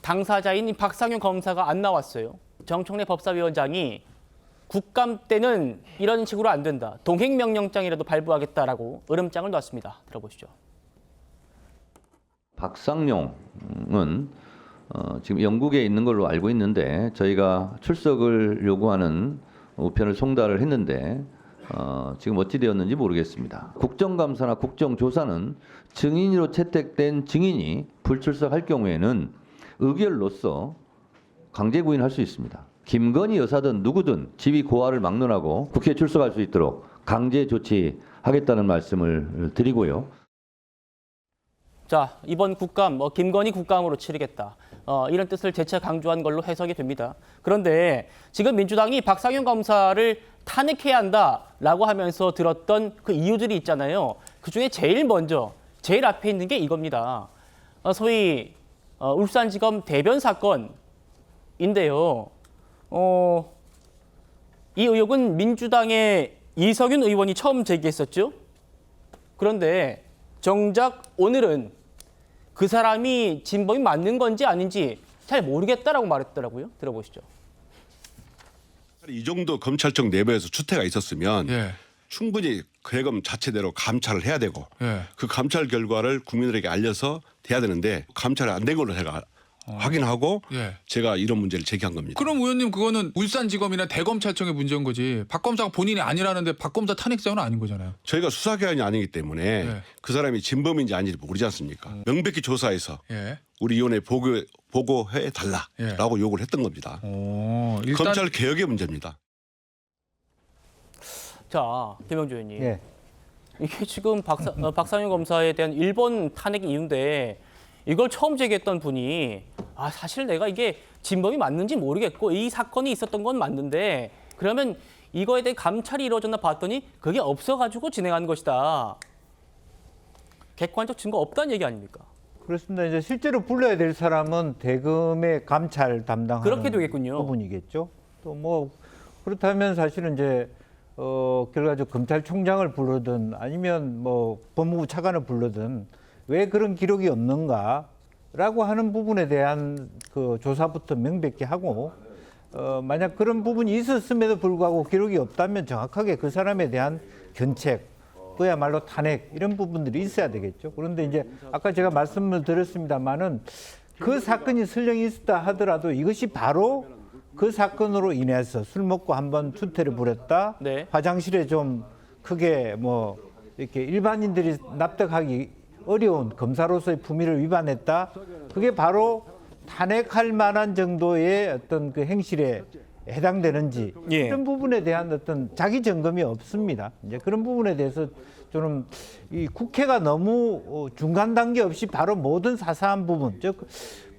당사자인 박상현 검사가 안 나왔어요. 정청래 법사위원장이 국감 때는 이런 식으로 안 된다. 동행명령장이라도 발부하겠다라고 으름장을 놨습니다. 들어보시죠. 박상용은 지금 영국에 있는 걸로 알고 있는데 저희가 출석을 요구하는 우편을 송달을 했는데 지금 어찌 되었는지 모르겠습니다. 국정감사나 국정조사는 증인으로 채택된 증인이 불출석할 경우에는 의결로서 강제 구인할 수 있습니다. 김건희 여사든 누구든 지위 고하를 막론하고 국회에 출석할 수 있도록 강제 조치하겠다는 말씀을 드리고요. 자, 이번 국감, 김건희 국감으로 치르겠다. 이런 뜻을 재차 강조한 걸로 해석이 됩니다. 그런데 지금 민주당이 박상현 검사를 탄핵해야 한다라고 하면서 들었던 그 이유들이 있잖아요. 그중에 제일 앞에 있는 게 이겁니다. 소위 울산지검 대변 사건인데요. 이 의혹은 민주당의 이성윤 의원이 처음 제기했었죠. 그런데 정작 오늘은 그 사람이 진범이 맞는 건지 아닌지 잘 모르겠다라고 말했더라고요. 들어보시죠. 이 정도 검찰청 내부에서 추태가 있었으면 예. 충분히 대검 자체대로 감찰을 해야 되고 예. 그 감찰 결과를 국민들에게 알려서 돼야 되는데 감찰이 안 된 걸로 제가 확인하고 예. 제가 이런 문제를 제기한 겁니다. 그럼 의원님 그거는 울산지검이나 대검찰청의 문제인 거지. 박 검사가 본인이 아니라는데 박 검사 탄핵사유는 아닌 거잖아요. 저희가 수사기관이 아니기 때문에 예. 그 사람이 진범인지 아닌지 모르지 않습니까? 명백히 조사해서 예. 우리 위원회에 보고해 달라라고 요구를 했던 겁니다. 일단 검찰 개혁의 문제입니다. 자, 김영주 의원님. 예. 이게 지금 박상현 검사에 대한 일본 탄핵 이유인데 이걸 처음 제기했던 분이 사실 내가 이게 진범이 맞는지 모르겠고 이 사건이 있었던 건 맞는데 그러면 이거에 대해 감찰이 이루어졌나 봤더니 그게 없어가지고 진행한 것이다. 객관적 증거 없다는 얘기 아닙니까? 그렇습니다. 이제 실제로 불러야 될 사람은 대검의 감찰 담당하는 그렇게 되겠군요. 부분이겠죠. 또 뭐 그렇다면 사실은 이제 결과적으로 검찰총장을 부르든 아니면 뭐 법무부 차관을 부르든 왜 그런 기록이 없는가라고 하는 부분에 대한 그 조사부터 명백히 하고 만약 그런 부분이 있었음에도 불구하고 기록이 없다면 정확하게 그 사람에 대한 견책, 그야말로 탄핵 이런 부분들이 있어야 되겠죠. 그런데 이제 아까 제가 말씀을 드렸습니다마는 그 사건이 설령이 있었다 하더라도 이것이 바로 그 사건으로 인해서 술 먹고 한번 추태를 부렸다. 네. 화장실에 좀 크게 뭐 이렇게 일반인들이 납득하기 어려운 검사로서의 품위를 위반했다. 그게 바로 탄핵할 만한 정도의 어떤 그 행실에 해당되는지 예. 이런 부분에 대한 어떤 자기 점검이 없습니다. 이제 그런 부분에 대해서 저는 이 국회가 너무 중간 단계 없이 바로 모든 사사한 부분, 즉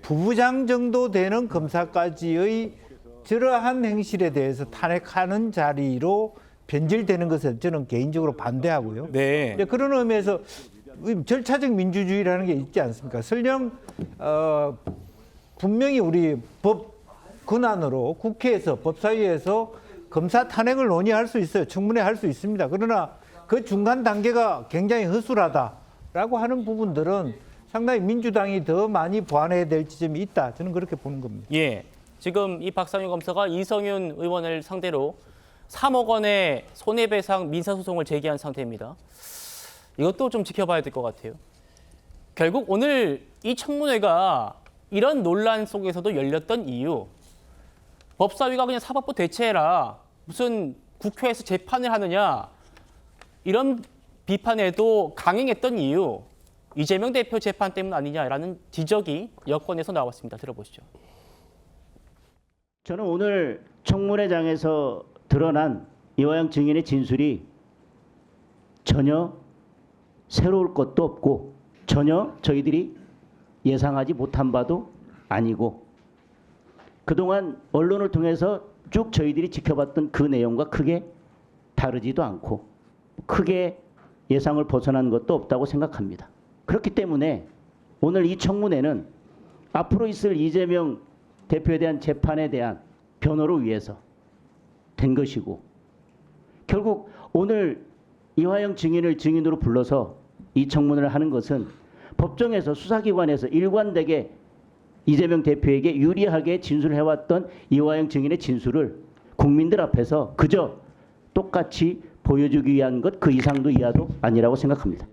부부장 정도 되는 검사까지의 저러한 행실에 대해서 탄핵하는 자리로 변질되는 것을 저는 개인적으로 반대하고요. 네. 이제 그런 의미에서 절차적 민주주의라는 게 있지 않습니까? 설령 분명히 우리 법 권한으로 국회에서 법사위에서 검사 탄핵을 논의할 수 있어요. 충분히 할 수 있습니다. 그러나 그 중간 단계가 굉장히 허술하다라고 하는 부분들은 상당히 민주당이 더 많이 보완해야 될 지점이 있다. 저는 그렇게 보는 겁니다. 예. 지금 이 박상현 검사가 이성윤 의원을 상대로 3억 원의 손해배상 민사소송을 제기한 상태입니다. 이것도 좀 지켜봐야 될 것 같아요. 결국 오늘 이 청문회가 이런 논란 속에서도 열렸던 이유, 법사위가 그냥 사법부 대체해라, 무슨 국회에서 재판을 하느냐, 이런 비판에도 강행했던 이유, 이재명 대표 재판 때문 아니냐라는 지적이 여권에서 나왔습니다. 들어보시죠. 저는 오늘 청문회장에서 드러난 이화영 증인의 진술이 전혀 새로울 것도 없고 전혀 저희들이 예상하지 못한 바도 아니고 그동안 언론을 통해서 쭉 저희들이 지켜봤던 그 내용과 크게 다르지도 않고 크게 예상을 벗어난 것도 없다고 생각합니다. 그렇기 때문에 오늘 이 청문회는 앞으로 있을 이재명 대표에 대한 재판에 대한 변호를 위해서 된 것이고 결국 오늘 이화영 증인을 증인으로 불러서 이 청문회를 하는 것은 법정에서 수사기관에서 일관되게 이재명 대표에게 유리하게 진술해왔던 이화영 증인의 진술을 국민들 앞에서 그저 똑같이 보여주기 위한 것 그 이상도 이하도 아니라고 생각합니다.